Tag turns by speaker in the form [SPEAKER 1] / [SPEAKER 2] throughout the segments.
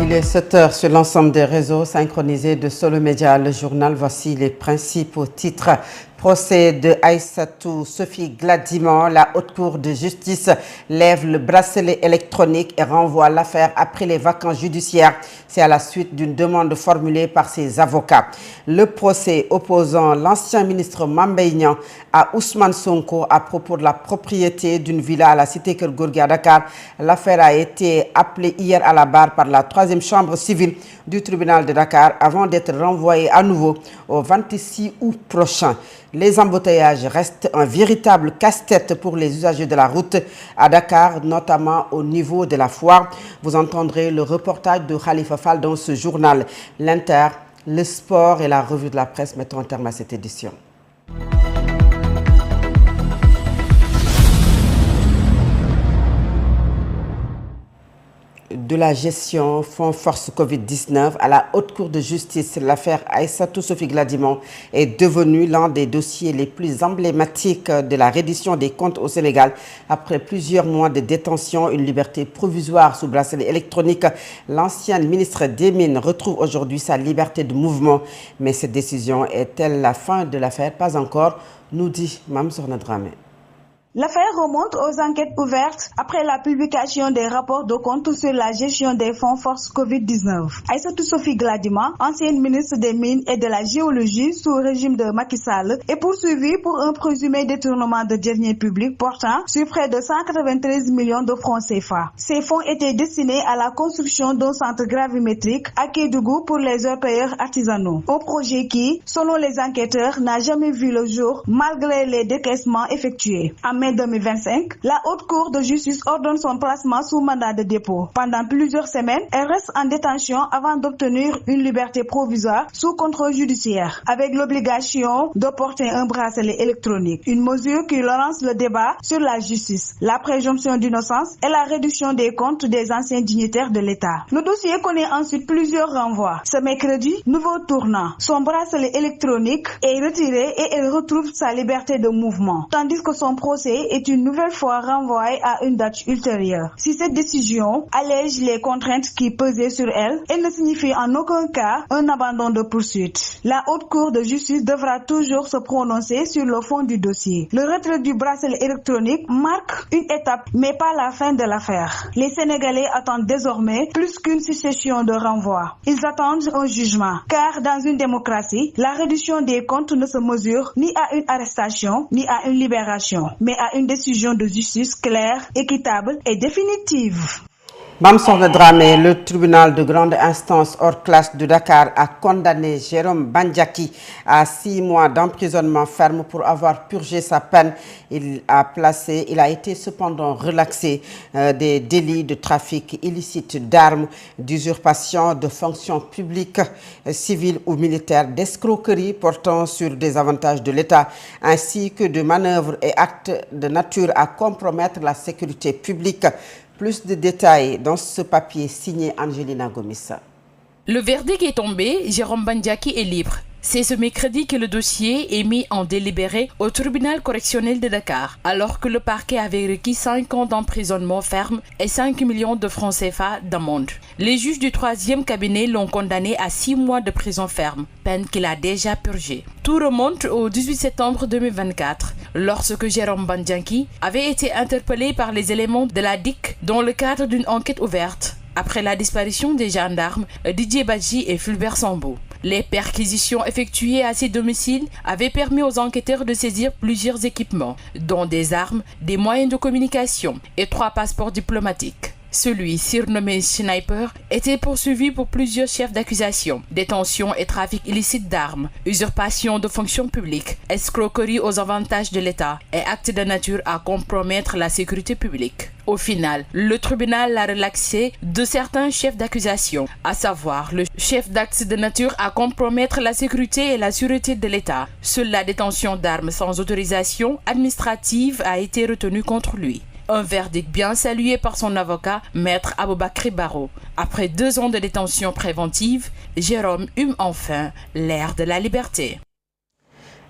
[SPEAKER 1] Il est 7 heures sur l'ensemble des réseaux synchronisés de Solo Média, le journal. Voici les principaux titres. Procès de Aïssatou Sophie Gladiman. La Haute Cour de justice lève le bracelet électronique et renvoie l'affaire après les vacances judiciaires. C'est à la suite d'une demande formulée par ses avocats. Le procès opposant l'ancien ministre Mame Mbaye Niang à Ousmane Sonko à propos de la propriété d'une villa à la cité Keur Gorgui à Dakar. L'affaire a été appelée hier à la barre par la 3e chambre civile du tribunal de Dakar avant d'être renvoyée à nouveau au 26 août prochain. Les embouteillages restent un véritable casse-tête pour les usagers de la route à Dakar, notamment au niveau de la foire. Vous entendrez le reportage de Khalifa Fall dans ce journal. L'Inter, le sport et la revue de la presse mettent un terme à cette édition. De la gestion fonds force Covid-19 à la Haute Cour de justice, l'affaire Aïssatou Sophie Gladiman est devenue l'un des dossiers les plus emblématiques de la reddition des comptes au Sénégal. Après plusieurs mois de détention, une liberté provisoire sous bracelet électronique, l'ancienne ministre des Mines retrouve aujourd'hui sa liberté de mouvement. Mais cette décision est-elle la fin de l'affaire? Pas encore, nous dit Mame Sokhna Dramé.
[SPEAKER 2] L'affaire remonte aux enquêtes ouvertes après la publication des rapports de compte sur la gestion des fonds force Covid-19. Aïssatou Sophie Gladiman, ancienne ministre des Mines et de la Géologie sous le régime de Macky Sall, est poursuivie pour un présumé détournement de deniers publics portant sur près de 193 millions de francs CFA. Ces fonds étaient destinés à la construction d'un centre gravimétrique à Kédougou pour les orpailleurs artisanaux. Un projet qui, selon les enquêteurs, n'a jamais vu le jour malgré les décaissements effectués. En mai 2025, la Haute Cour de justice ordonne son placement sous mandat de dépôt. Pendant plusieurs semaines, elle reste en détention avant d'obtenir une liberté provisoire sous contrôle judiciaire, avec l'obligation de porter un bracelet électronique. Une mesure qui lance le débat sur la justice, la présomption d'innocence et la réduction des comptes des anciens dignitaires de l'État. Le dossier connaît ensuite plusieurs renvois. Ce mercredi, nouveau tournant. Son bracelet électronique est retiré et elle retrouve sa liberté de mouvement, tandis que son procès est une nouvelle fois renvoyé à une date ultérieure. Si cette décision allège les contraintes qui pesaient sur elle, elle ne signifie en aucun cas un abandon de poursuite. La Haute Cour de justice devra toujours se prononcer sur le fond du dossier. Le retrait du bracelet électronique marque une étape, mais pas la fin de l'affaire. Les Sénégalais attendent désormais plus qu'une succession de renvois. Ils attendent un jugement, car dans une démocratie, la réduction des comptes ne se mesure ni à une arrestation, ni à une libération, mais à une décision de justice claire, équitable et définitive.
[SPEAKER 1] Mame Sokhna Dramé, le tribunal de grande instance hors classe de Dakar a condamné Jérôme Bandiaki à 6 mois d'emprisonnement ferme pour avoir purgé sa peine. Il a été cependant relaxé des délits de trafic illicite d'armes, d'usurpation de fonctions publiques, civiles ou militaires, d'escroquerie portant sur des avantages de l'État, ainsi que de manœuvres et actes de nature à compromettre la sécurité publique. Plus de détails dans ce papier signé Angelina Gomissa.
[SPEAKER 3] Le verdict est tombé, Jérôme Bandiaki est libre. C'est ce mercredi que le dossier est mis en délibéré au tribunal correctionnel de Dakar, alors que le parquet avait requis 5 ans d'emprisonnement ferme et 5 millions de francs CFA d'amende. Les juges du 3e cabinet l'ont condamné à 6 mois de prison ferme, peine qu'il a déjà purgée. Tout remonte au 18 septembre 2024, lorsque Jérôme Bandiaki avait été interpellé par les éléments de la DIC dans le cadre d'une enquête ouverte après la disparition des gendarmes Didier Badji et Fulbert Sambou. Les perquisitions effectuées à ses domiciles avaient permis aux enquêteurs de saisir plusieurs équipements, dont des armes, des moyens de communication et 3 passeports diplomatiques. Celui, surnommé Sniper, était poursuivi pour plusieurs chefs d'accusation, détention et trafic illicite d'armes, usurpation de fonctions publiques, escroquerie aux avantages de l'État et actes de nature à compromettre la sécurité publique. Au final, le tribunal l'a relaxé de certains chefs d'accusation, à savoir le chef d'actes de nature à compromettre la sécurité et la sûreté de l'État. Seule la détention d'armes sans autorisation administrative a été retenue contre lui. Un verdict bien salué par son avocat, Maître Aboubakry Barrow. Après 2 ans de détention préventive, Jérôme eut enfin l'air de la liberté.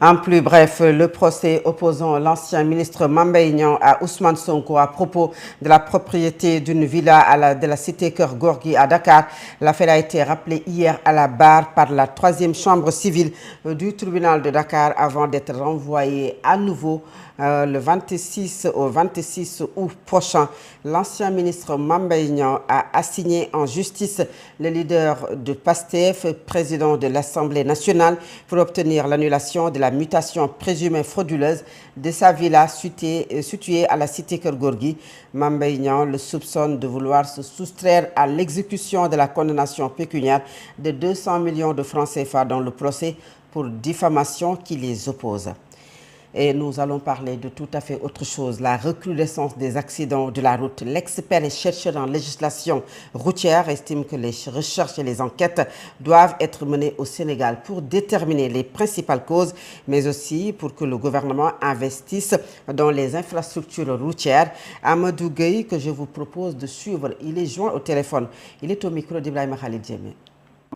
[SPEAKER 1] En plus bref, le procès opposant l'ancien ministre Mame Mbaye Niang à Ousmane Sonko à propos de la propriété d'une villa de la cité Keur Gorgui à Dakar. L'affaire a été rappelée hier à la barre par la 3e chambre civile du tribunal de Dakar avant d'être renvoyée à nouveau le 26 août prochain. L'ancien ministre Mame Mbaye Niang a assigné en justice le leader de PASTEF, président de l'Assemblée nationale, pour obtenir l'annulation de la mutation présumée frauduleuse de sa villa située à la cité Keur Gorgui. Mame Mbaye Niang le soupçonne de vouloir se soustraire à l'exécution de la condamnation pécuniaire de 200 millions de francs CFA dans le procès pour diffamation qui les oppose. Et nous allons parler de tout à fait autre chose, la recrudescence des accidents de la route. L'expert et chercheur en législation routière estime que les recherches et les enquêtes doivent être menées au Sénégal pour déterminer les principales causes, mais aussi pour que le gouvernement investisse dans les infrastructures routières. Amadou Gueye, que je vous propose de suivre, il est joint au téléphone. Il est au micro d'Ibrahima Khalid Djemé.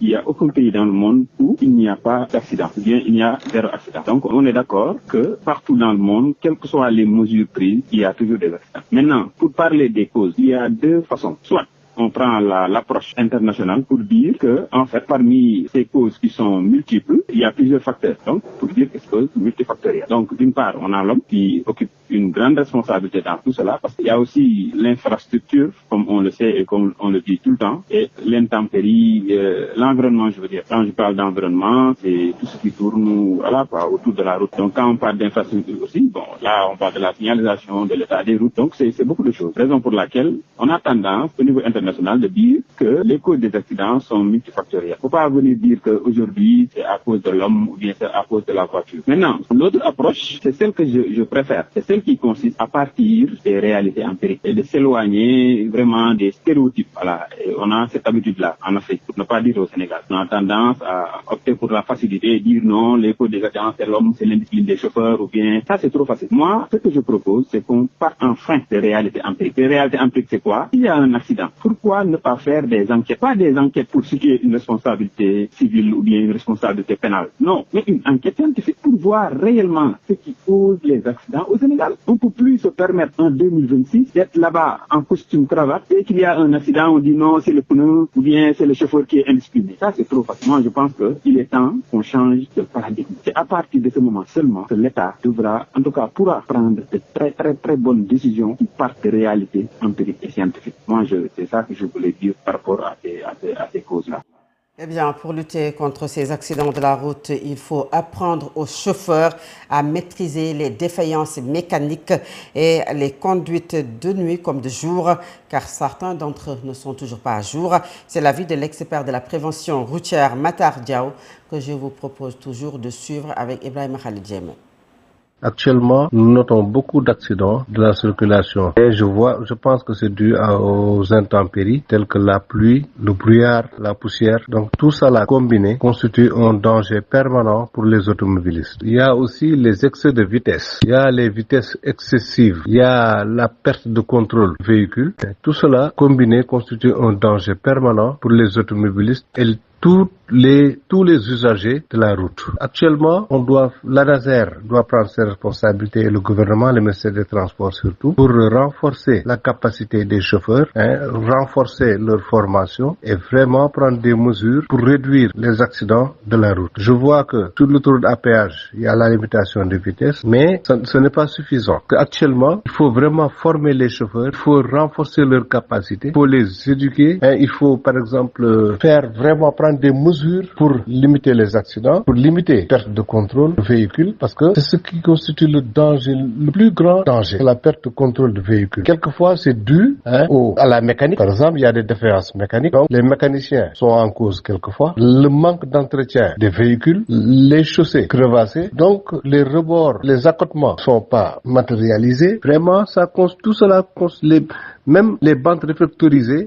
[SPEAKER 4] Il n'y a aucun pays dans le monde où il n'y a pas d'accident, ou bien il y a 0 accident. Donc on est d'accord que partout dans le monde, quelles que soient les mesures prises, il y a toujours des accidents. Maintenant, pour parler des causes, il y a 2 façons. Soit on prend l'approche internationale pour dire que, en fait, parmi ces causes qui sont multiples, il y a plusieurs facteurs. Donc, pour dire que c'est cause multifactorielle. Donc, d'une part, on a l'homme qui occupe une grande responsabilité dans tout cela, parce qu'il y a aussi l'infrastructure, comme on le sait et comme on le dit tout le temps, et l'intempérie, l'environnement, je veux dire. Quand je parle d'environnement, c'est tout ce qui tourne autour de la route. Donc, quand on parle d'infrastructure aussi, bon, là, on parle de la signalisation, de l'état des routes. Donc, c'est beaucoup de choses. Raison pour laquelle on a tendance, au niveau international, de dire que les causes des accidents sont multifactorielles. Il ne faut pas venir dire qu'aujourd'hui, c'est à cause de l'homme ou bien c'est à cause de la voiture. Maintenant, l'autre approche, c'est celle que je préfère. C'est celle qui consiste à partir des réalités empiriques et de s'éloigner vraiment des stéréotypes. Voilà. Et on a cette habitude-là en Afrique, pour ne pas dire au Sénégal. On a tendance à opter pour la facilité et dire non, les causes des accidents, c'est l'homme, c'est l'indiscipline des chauffeurs ou bien ça, c'est trop facile. Moi, ce que je propose, c'est qu'on parte enfin des réalités empiriques. Les réalités empiriques, c'est quoi? S'il y a un accident, pourquoi ne pas faire des enquêtes? Pas des enquêtes pour situer une responsabilité civile ou bien une responsabilité pénale. Non, mais une enquête scientifique pour voir réellement ce qui cause les accidents au Sénégal. On ne peut plus se permettre en 2026 d'être là-bas en costume cravate et qu'il y a un accident, on dit non, c'est le pneu ou bien c'est le chauffeur qui est indiscipliné. Ça, c'est trop facile. Moi, je pense qu'il est temps qu'on change de paradigme. C'est à partir de ce moment seulement que l'État devra, en tout cas, pourra prendre de très, très, très bonnes décisions qui partent de réalités empiriques et scientifiques. Moi, c'est ça que je voulais dire par rapport à ces causes-là.
[SPEAKER 1] Eh bien, pour lutter contre ces accidents de la route, il faut apprendre aux chauffeurs à maîtriser les défaillances mécaniques et les conduites de nuit comme de jour, car certains d'entre eux ne sont toujours pas à jour. C'est l'avis de l'expert de la prévention routière Matar Diaw que je vous propose toujours de suivre avec Ibrahima Khalid Djemé.
[SPEAKER 5] Actuellement, nous notons beaucoup d'accidents de la circulation et je pense que c'est dû aux intempéries telles que la pluie, le brouillard, la poussière. Donc tout ça là combiné constitue un danger permanent pour les automobilistes. Il y a aussi les excès de vitesse, il y a les vitesses excessives, il y a la perte de contrôle du véhicule. Et tout cela combiné constitue un danger permanent pour les automobilistes et tous les usagers de la route. Actuellement, l'ANASER doit prendre ses responsabilités et le gouvernement, le ministère des Transports surtout, pour renforcer la capacité des chauffeurs, renforcer leur formation et vraiment prendre des mesures pour réduire les accidents de la route. Je vois que sur l'autoroute à péage, il y a la limitation de vitesse, mais ce n'est pas suffisant. Actuellement, il faut vraiment former les chauffeurs, il faut renforcer leur capacité, il faut les éduquer, il faut par exemple prendre des mesures pour limiter les accidents, pour limiter la perte de contrôle du véhicule, parce que c'est ce qui constitue le danger, le plus grand danger, la perte de contrôle du véhicule. Quelquefois, c'est dû à la mécanique. Par exemple, il y a des défaillances mécaniques. Donc, les mécaniciens sont en cause quelquefois. Le manque d'entretien des véhicules, les chaussées crevassées. Donc, les rebords, les accotements sont pas matérialisés. Vraiment, tout cela, même les bandes réflectorisées.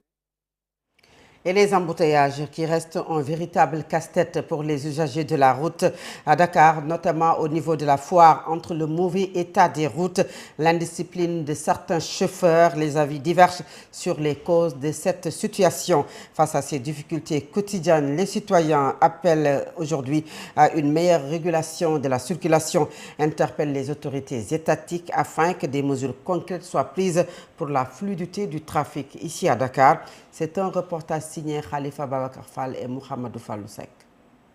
[SPEAKER 1] Et les embouteillages qui restent un véritable casse-tête pour les usagers de la route à Dakar, notamment au niveau de la foire entre le mauvais état des routes, l'indiscipline de certains chauffeurs. Les avis divergent sur les causes de cette situation. Face à ces difficultés quotidiennes, les citoyens appellent aujourd'hui à une meilleure régulation de la circulation, interpellent les autorités étatiques afin que des mesures concrètes soient prises pour la fluidité du trafic ici à Dakar. C'est un reportage signé Khalifa Babakar Fall et Mohamedou Fallousek.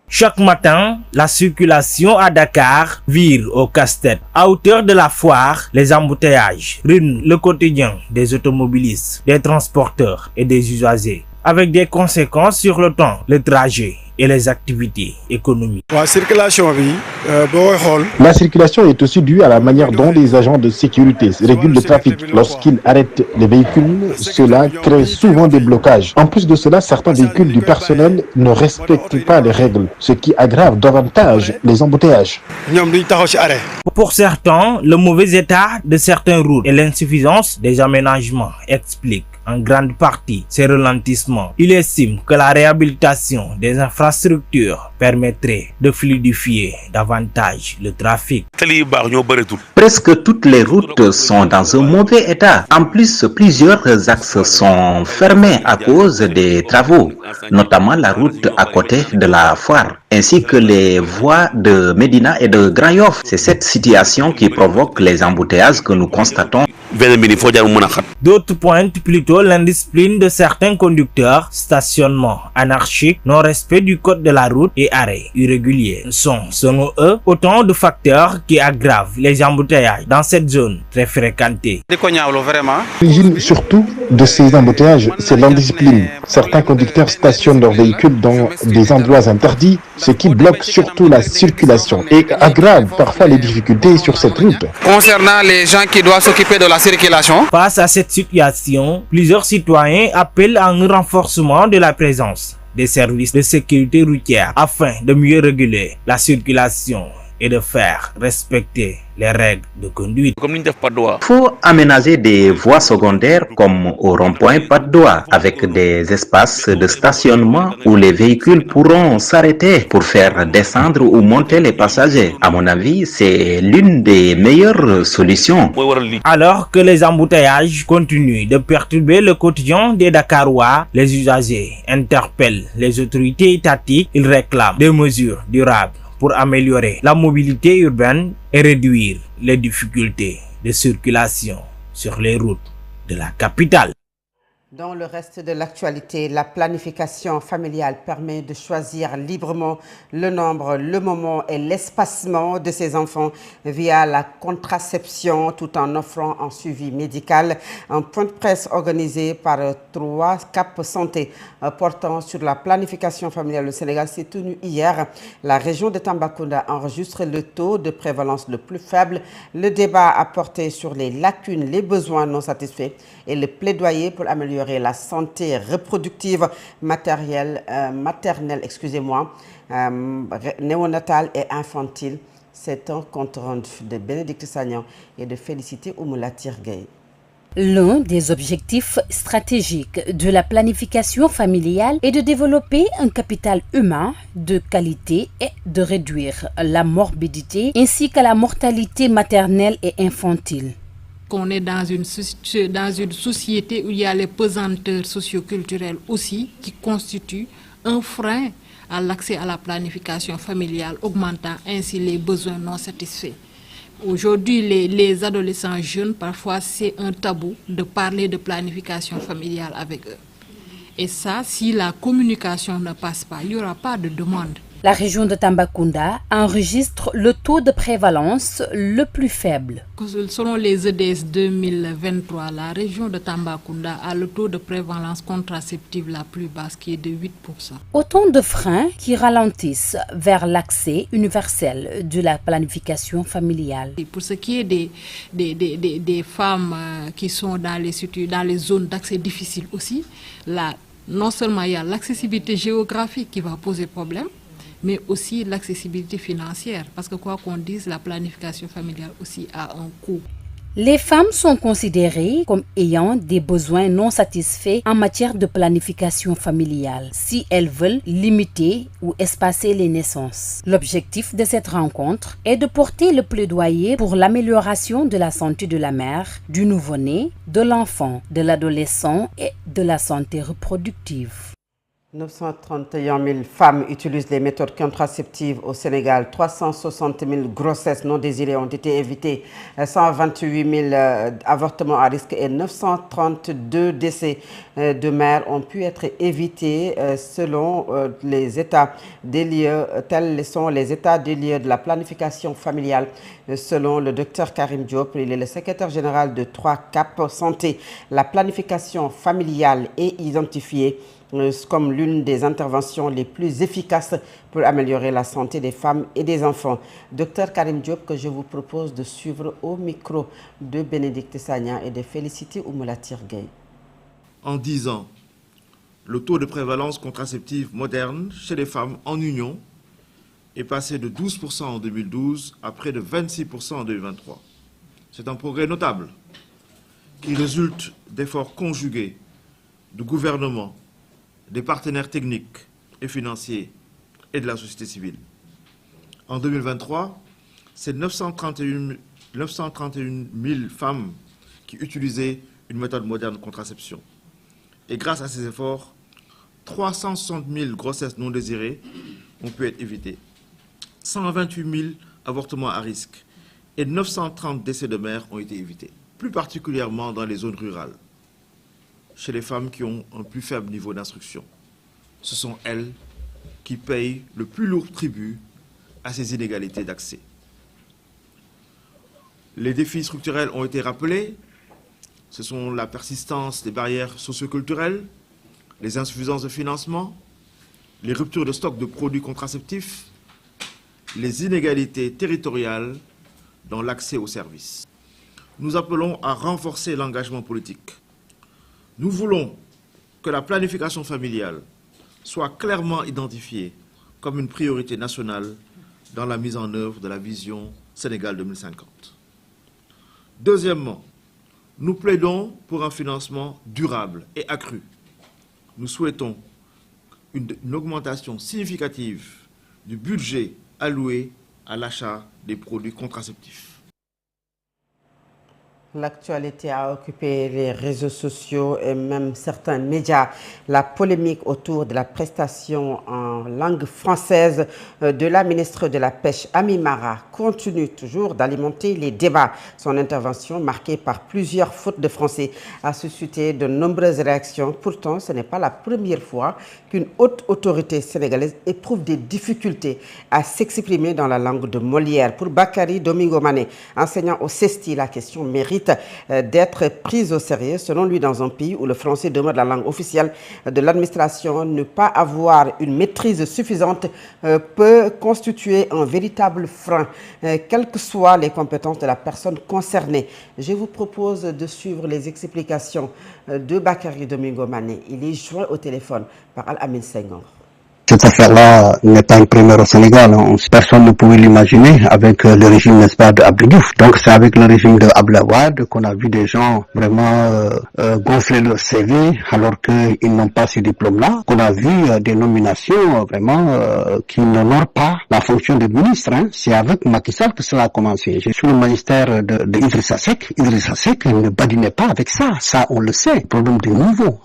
[SPEAKER 6] Chaque matin, la circulation à Dakar vire au casse-tête. À hauteur de la foire, les embouteillages ruinent le quotidien des automobilistes, des transporteurs et des usagers, avec des conséquences sur le temps, le trajet et les activités économiques.
[SPEAKER 7] La circulation est aussi due à la manière dont les agents de sécurité régulent le trafic. Lorsqu'ils arrêtent les véhicules, cela crée souvent des blocages. En plus de cela, certains véhicules du personnel ne respectent pas les règles, ce qui aggrave davantage les embouteillages.
[SPEAKER 6] Pour certains, le mauvais état de certaines routes et l'insuffisance des aménagements expliquent en grande partie ces ralentissements. Il estime que la réhabilitation des infrastructures permettrait de fluidifier davantage le trafic.
[SPEAKER 8] Presque toutes les routes sont dans un mauvais état. En plus, plusieurs axes sont fermés à cause des travaux, notamment la route à côté de la foire, ainsi que les voies de Médina et de Grand Yoff. C'est cette situation qui provoque les embouteillages que nous constatons.
[SPEAKER 6] D'autres pointent plutôt l'indiscipline de certains conducteurs, stationnement anarchique, non-respect du code de la route et arrêts irréguliers sont, selon eux, autant de facteurs qui aggravent les embouteillages dans cette zone très fréquentée.
[SPEAKER 7] L'origine surtout de ces embouteillages, c'est l'indiscipline. Certains conducteurs stationnent leurs véhicules dans des endroits interdits, ce qui bloque surtout la circulation et aggrave parfois les difficultés sur cette route.
[SPEAKER 9] Concernant les gens qui doivent s'occuper de la circulation,
[SPEAKER 6] face à cette situation, plusieurs citoyens appellent à un renforcement de la présence des services de sécurité routière afin de mieux réguler la circulation et de faire respecter les règles de conduite.
[SPEAKER 8] Il faut aménager des voies secondaires comme au rond-point Patte-d'Oie avec des espaces de stationnement où les véhicules pourront s'arrêter pour faire descendre ou monter les passagers. À mon avis, c'est l'une des meilleures solutions.
[SPEAKER 6] Alors que les embouteillages continuent de perturber le quotidien des Dakarois, les usagers interpellent les autorités étatiques. Ils réclament des mesures durables pour améliorer la mobilité urbaine et réduire les difficultés de circulation sur les routes de la capitale.
[SPEAKER 1] Dans le reste de l'actualité, la planification familiale permet de choisir librement le nombre, le moment et l'espacement de ses enfants via la contraception tout en offrant un suivi médical. Un point de presse organisé par 3 Cap Santé portant sur la planification familiale au Sénégal s'est tenu hier. La région de Tambacounda enregistre le taux de prévalence le plus faible. Le débat a porté sur les lacunes, les besoins non satisfaits et le plaidoyer pour améliorer la santé reproductive, maternelle, néonatale et infantile. C'est un compte rendu de Bénédicte Sagnan et de Félicité Oumoulatir Gueye.
[SPEAKER 10] L'un des objectifs stratégiques de la planification familiale est de développer un capital humain de qualité et de réduire la morbidité ainsi que la mortalité maternelle et infantile.
[SPEAKER 11] Qu'on est dans une société où il y a les pesanteurs socioculturelles aussi qui constituent un frein à l'accès à la planification familiale, augmentant ainsi les besoins non satisfaits. Aujourd'hui, les adolescents jeunes, parfois c'est un tabou de parler de planification familiale avec eux. Et ça, si la communication ne passe pas, il n'y aura pas de demande.
[SPEAKER 10] La région de Tambacounda enregistre le taux de prévalence le plus faible.
[SPEAKER 11] Selon les EDS 2023, la région de Tambacounda a le taux de prévalence contraceptive la plus basse qui est de 8%.
[SPEAKER 10] Autant de freins qui ralentissent vers l'accès universel de la planification familiale.
[SPEAKER 11] Et pour ce qui est des femmes qui sont dans les zones d'accès difficiles aussi, là, non seulement il y a l'accessibilité géographique qui va poser problème, mais aussi l'accessibilité financière. Parce que quoi qu'on dise, la planification familiale aussi a un coût.
[SPEAKER 10] Les femmes sont considérées comme ayant des besoins non satisfaits en matière de planification familiale si elles veulent limiter ou espacer les naissances. L'objectif de cette rencontre est de porter le plaidoyer pour l'amélioration de la santé de la mère, du nouveau-né, de l'enfant, de l'adolescent et de la santé reproductive.
[SPEAKER 1] 931 000 femmes utilisent les méthodes contraceptives au Sénégal. 360 000 grossesses non désirées ont été évitées. 128 000 avortements à risque et 932 décès de mères ont pu être évités selon les états des lieux. Tels sont les états des lieux de la planification familiale. Selon le docteur Karim Diop, il est le secrétaire général de 3CAP Santé. La planification familiale est identifiée comme l'une des interventions les plus efficaces pour améliorer la santé des femmes et des enfants. Docteur Karim Diop, que je vous propose de suivre au micro de Bénédicte Sagna et de féliciter Oumolatir Gueye.
[SPEAKER 12] En 10 ans, le taux de prévalence contraceptive moderne chez les femmes en union est passé de 12% en 2012 à près de 26% en 2023. C'est un progrès notable qui résulte d'efforts conjugués du gouvernement, des partenaires techniques et financiers et de la société civile. En 2023, c'est 931 000 femmes qui utilisaient une méthode moderne de contraception. Et grâce à ces efforts, 360 000 grossesses non désirées ont pu être évitées, 128 000 avortements à risque et 930 décès de mères ont été évités, plus particulièrement dans les zones rurales. Chez les femmes qui ont un plus faible niveau d'instruction. Ce sont elles qui payent le plus lourd tribut à ces inégalités d'accès. Les défis structurels ont été rappelés. Ce sont la persistance des barrières socioculturelles, les insuffisances de financement, les ruptures de stock de produits contraceptifs, les inégalités territoriales dans l'accès aux services. Nous appelons à renforcer l'engagement politique. Nous voulons que la planification familiale soit clairement identifiée comme une priorité nationale dans la mise en œuvre de la vision Sénégal 2050. Deuxièmement, nous plaidons pour un financement durable et accru. Nous souhaitons une augmentation significative du budget alloué à l'achat des produits contraceptifs.
[SPEAKER 1] L'actualité a occupé les réseaux sociaux et même certains médias. La polémique autour de la prestation en langue française de la ministre de la Pêche, Amy Mara, continue toujours d'alimenter les débats. Son intervention, marquée par plusieurs fautes de français, a suscité de nombreuses réactions. Pourtant, ce n'est pas la première fois qu'une haute autorité sénégalaise éprouve des difficultés à s'exprimer dans la langue de Molière. Pour Bakary Domingo Mané, enseignant au CESTI, la question mérite d'être prise au sérieux. Selon lui, dans un pays où le français demeure la langue officielle de l'administration, ne pas avoir une maîtrise suffisante peut constituer un véritable frein, quelles que soient les compétences de la personne concernée. Je vous propose de suivre les explications de Bakary Domingo Mané. Il est joint au téléphone par Al-Amin Senghor.
[SPEAKER 13] Cette affaire-là n'est pas une première au Sénégal. Personne ne pouvait l'imaginer avec le régime, n'est-ce pas, de Abdou Diouf. Donc c'est avec le régime de Abdoulaye Wade qu'on a vu des gens vraiment gonfler leur CV alors qu'ils n'ont pas ces diplômes-là. Qu'on a vu des nominations vraiment qui n'honorent pas la fonction de ministre. C'est avec Macky Sall que cela a commencé. Je suis le magistère de Idrissa Seck. Idrissa Seck ne badinait pas avec ça. Ça, on le sait. Problème de niveau,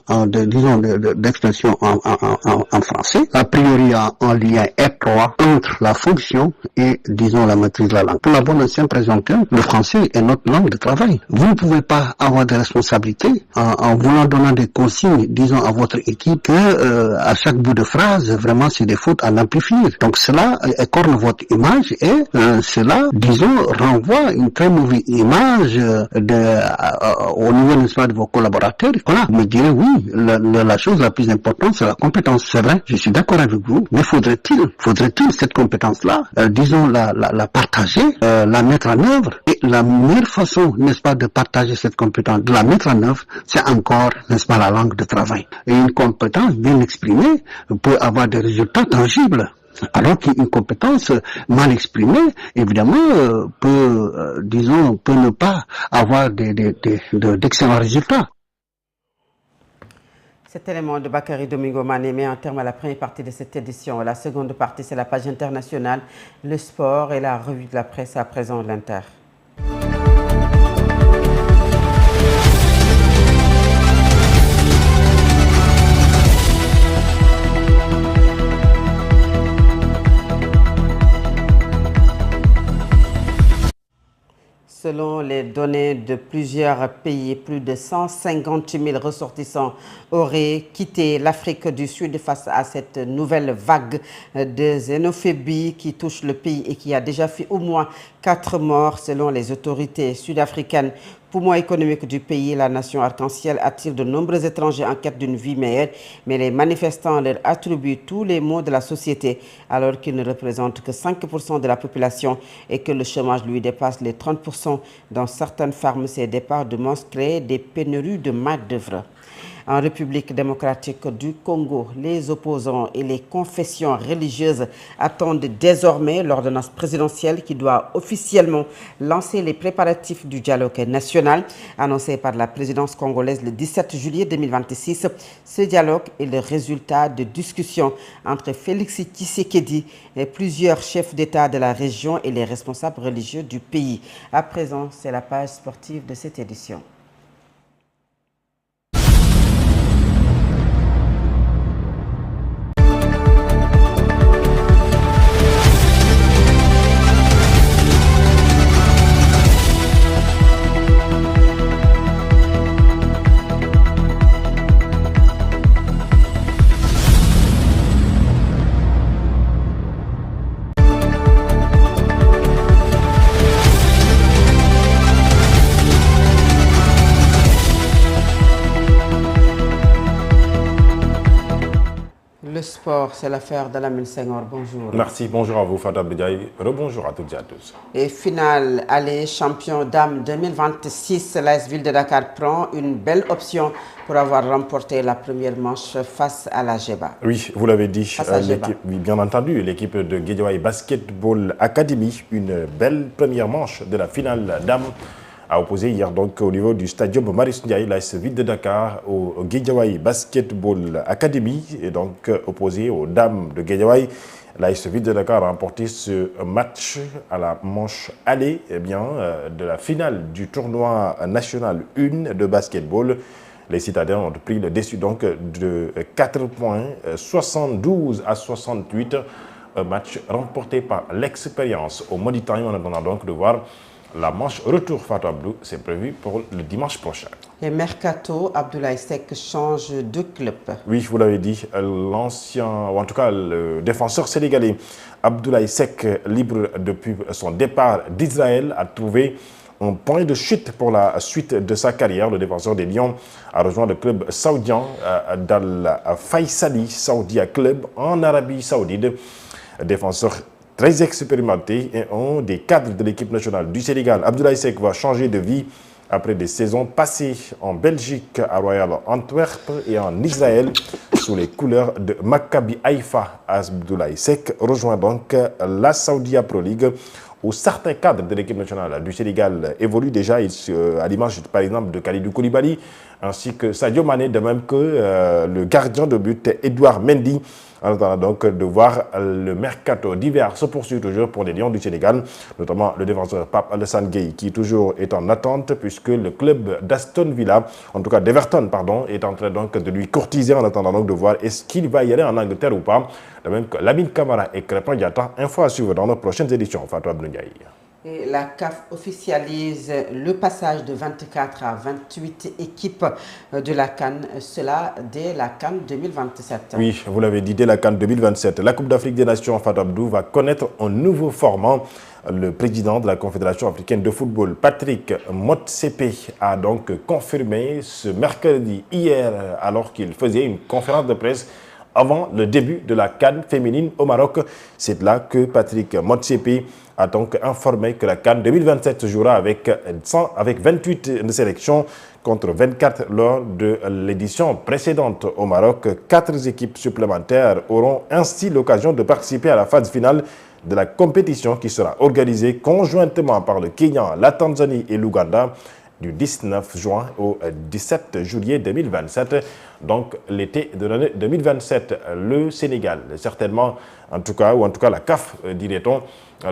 [SPEAKER 13] d'expression en français. A priori, il y a un lien étroit entre la fonction et, disons, la maîtrise de la langue. Pour la bonne et simple raison que le français est notre langue de travail. Vous ne pouvez pas avoir des responsabilités en voulant donner des consignes, disons, à votre équipe que à chaque bout de phrase, vraiment, c'est des fautes à l'amplifier. Donc cela écorne votre image et cela, disons, renvoie une très mauvaise image au niveau, n'est-ce pas, de vos collaborateurs. Voilà, vous me direz, oui, la chose la plus importante, c'est la compétence. C'est vrai, je suis d'accord avec vous, mais faudrait-il cette compétence-là, disons, la partager, la mettre en œuvre. Et la meilleure façon, n'est-ce pas, de partager cette compétence, de la mettre en œuvre, c'est encore, n'est-ce pas, la langue de travail. Et une compétence bien exprimée peut avoir des résultats tangibles. Alors qu'une compétence mal exprimée, évidemment, peut ne pas avoir d'excellents résultats.
[SPEAKER 1] Cet élément de Bakary Domingo Mané met un terme à la première partie de cette édition. La seconde partie, c'est la page internationale, le sport et la revue de la presse. À présent, l'Inter. Selon les données de plusieurs pays, plus de 150 000 ressortissants auraient quitté l'Afrique du Sud face à cette nouvelle vague de xénophobie qui touche le pays et qui a déjà fait au moins 4 morts selon les autorités sud-africaines. Poumon économique du pays, la nation arc-en-ciel attire de nombreux étrangers en quête d'une vie meilleure, mais les manifestants leur attribuent tous les maux de la société alors qu'ils ne représentent que 5% de la population et que le chômage lui dépasse les 30%. Dans certaines fermes, ces départs de monstres créent des pénuries de main-d'œuvre. En République démocratique du Congo, les opposants et les confessions religieuses attendent désormais l'ordonnance présidentielle qui doit officiellement lancer les préparatifs du dialogue national annoncé par la présidence congolaise le 17 juillet 2026. Ce dialogue est le résultat de discussions entre Félix Tshisekedi et plusieurs chefs d'État de la région et les responsables religieux du pays. À présent, c'est la page sportive de cette édition. Le sport, c'est l'affaire de Lamine Senghor. Bonjour.
[SPEAKER 14] Merci, bonjour à vous Fatou Abdoulaye. Rebonjour à toutes et à tous.
[SPEAKER 1] Et finale, aller champion dame 2026, l'AS Ville de Dakar prend une belle option pour avoir remporté la première manche face à la GEBA.
[SPEAKER 14] Oui, vous l'avez dit, oui, bien entendu, l'équipe de Guédiawaye Basketball Academy, une belle première manche de la finale dame a opposé hier donc au niveau du stadium Marius Ndiaye, l'AS Ville de Dakar, au Guédiawaye Basketball Academy, et donc opposé aux dames de Guédiawaye. L'AS Ville de Dakar a remporté ce match à la manche aller de la finale du tournoi national 1 de basketball. Les citadins ont pris le dessus donc de 4 points, 72 à 68, un match remporté par l'expérience au Mauritanie. On attend donc de voir la manche retour Fatou Abdou, c'est prévu pour le dimanche prochain.
[SPEAKER 1] Et Mercato, Abdoulaye Seck change de club.
[SPEAKER 14] Oui, vous l'avez dit, l'ancien, ou en tout cas le défenseur sénégalais Abdoulaye Seck, libre depuis son départ d'Israël, a trouvé un point de chute pour la suite de sa carrière. Le défenseur des Lions a rejoint le club saoudien d'Al Faisali Saudia Club en Arabie Saoudite. Défenseur très expérimenté et un des cadres de l'équipe nationale du Sénégal. Abdoulaye Seck va changer de vie après des saisons passées en Belgique, à Royal Antwerp et en Israël sous les couleurs de Maccabi Haïfa. Abdoulaye Seck rejoint donc la Saudia Pro League où certains cadres de l'équipe nationale du Sénégal évoluent déjà à l'image par exemple de Kalidou Koulibaly ainsi que Sadio Mané, de même que le gardien de but Edouard Mendy. En attendant donc de voir le mercato d'hiver se poursuit toujours pour les Lions du Sénégal, notamment le défenseur Pape Alassane Gueye qui toujours est en attente puisque le club d'Aston Villa, en tout cas d'Everton pardon, est en train donc de lui courtiser en attendant donc de voir est-ce qu'il va y aller en Angleterre ou pas. De même que Lamine Camara et Crépin Diatta, info à suivre dans nos prochaines éditions. Fatou Abdoulaye.
[SPEAKER 1] Et la CAF officialise le passage de 24 à 28 équipes de la CAN, cela dès la CAN 2027.
[SPEAKER 14] Oui, vous l'avez dit, dès la CAN 2027. La Coupe d'Afrique des Nations, Fatou Abdou, va connaître un nouveau format. Le président de la Confédération africaine de football, Patrick Motsepe, a donc confirmé ce mercredi, hier, alors qu'il faisait une conférence de presse avant le début de la CAN féminine au Maroc. C'est là que Patrick Motsepe a donc informé que la CAN 2027 se jouera avec 28 sélections contre 24 lors de l'édition précédente au Maroc. 4 équipes supplémentaires auront ainsi l'occasion de participer à la phase finale de la compétition qui sera organisée conjointement par le Kenya, la Tanzanie et l'Ouganda du 19 juin au 17 juillet 2027. Donc l'été de l'année 2027, le Sénégal, certainement, en tout cas la CAF, dirait-on,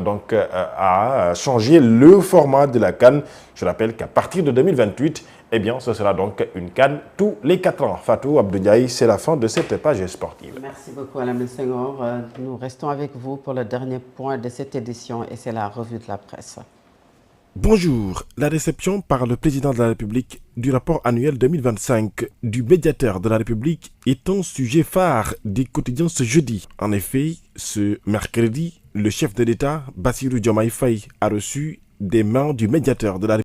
[SPEAKER 14] donc a changé le format de la CAN. Je rappelle qu'à partir de 2028, eh bien, ce sera donc une CAN tous les 4 ans. Fatou Abdoulaye, c'est la fin de cette page sportive.
[SPEAKER 1] Merci beaucoup, Alain Senghor. Nous restons avec vous pour le dernier point de cette édition et c'est la revue de la presse.
[SPEAKER 15] Bonjour. La réception par le président de la République du rapport annuel 2025 du médiateur de la République est un sujet phare des quotidiens ce jeudi. En effet, ce mercredi, le chef de l'État, Bassirou Diomaye Faye, a reçu des mains du médiateur de la République